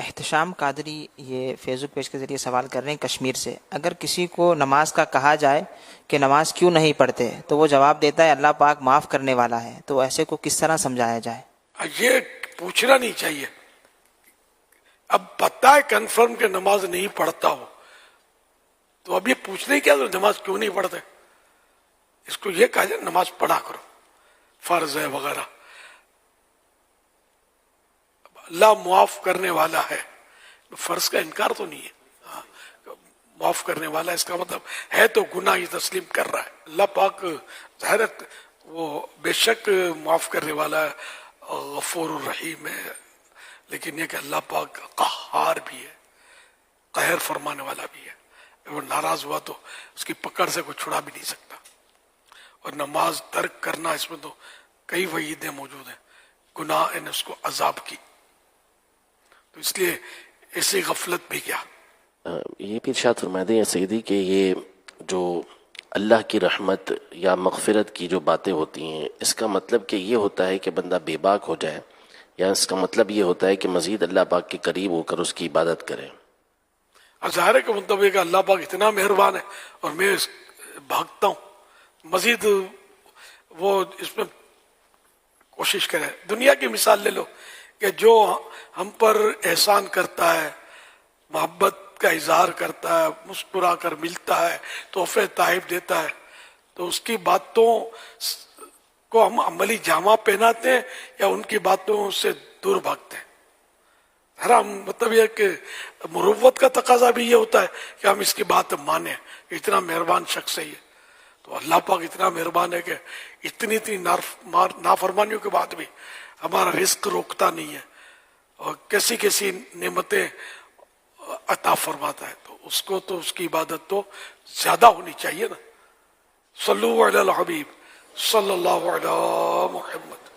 احتشام قادری یہ فیس بک پیج کے ذریعے سوال کر رہے ہیں کشمیر سے، اگر کسی کو نماز کا کہا جائے کہ نماز کیوں نہیں پڑھتے تو وہ جواب دیتا ہے اللہ پاک معاف کرنے والا ہے، تو ایسے کو کس طرح سمجھایا جائے؟ یہ پوچھنا نہیں چاہیے. اب پتہ ہے کنفرم کہ نماز نہیں پڑھتا ہو تو اب یہ پوچھنے کیا نماز کیوں نہیں پڑھتے. اس کو یہ کہا جائے نماز پڑھا کرو، فرض ہے وغیرہ. اللہ معاف کرنے والا ہے، فرض کا انکار تو نہیں ہے. معاف کرنے والا اس کا مطلب ہے تو گناہ یہ تسلیم کر رہا ہے. اللہ پاک ظاہر وہ بے شک معاف کرنے والا ہے، غفور الرحیم ہے، لیکن یہ کہ اللہ پاک قہار بھی ہے، قہر فرمانے والا بھی ہے. وہ ناراض ہوا تو اس کی پکڑ سے کوئی چھڑا بھی نہیں سکتا. اور نماز ترک کرنا اس میں تو کئی وعیدیں موجود ہیں، گناہ ان اس کو عذاب کی. تو اس لیے ایسی غفلت بھی کیا. یہ بھی ارشاد فرما دیں سیدی کہ یہ جو اللہ کی رحمت یا مغفرت کی جو باتیں ہوتی ہیں اس کا مطلب کہ یہ ہوتا ہے کہ بندہ بے باک ہو جائے، یا اس کا مطلب یہ ہوتا ہے کہ مزید اللہ پاک کے قریب ہو کر اس کی عبادت کرے؟ ظاہر ہے کہ مطلب یہ کہ اللہ پاک اتنا مہربان ہے اور میں بھاگتا ہوں، مزید وہ اس میں کوشش کرے. دنیا کی مثال لے لو کہ جو ہم پر احسان کرتا ہے، محبت کا اظہار کرتا ہے، مسکرا کر ملتا ہے، تحفے تحائف دیتا ہے، تو اس کی باتوں کو ہم عملی جامہ پہناتے ہیں یا ان کی باتوں سے دور بھاگتے ہیں. حرام مطلب یہ کہ مروت کا تقاضا بھی یہ ہوتا ہے کہ ہم اس کی بات مانیں، اتنا مہربان شخص ہے یہ. تو اللہ پاک اتنا مہربان ہے کہ اتنی نافرمانیوں کے بعد بھی ہمارا رزق روکتا نہیں ہے اور کیسی کیسی نعمتیں عطا فرماتا ہے. تو اس کو تو اس کی عبادت تو زیادہ ہونی چاہیے نا. صلو علی الحبیب صلی اللہ علیہ محمد.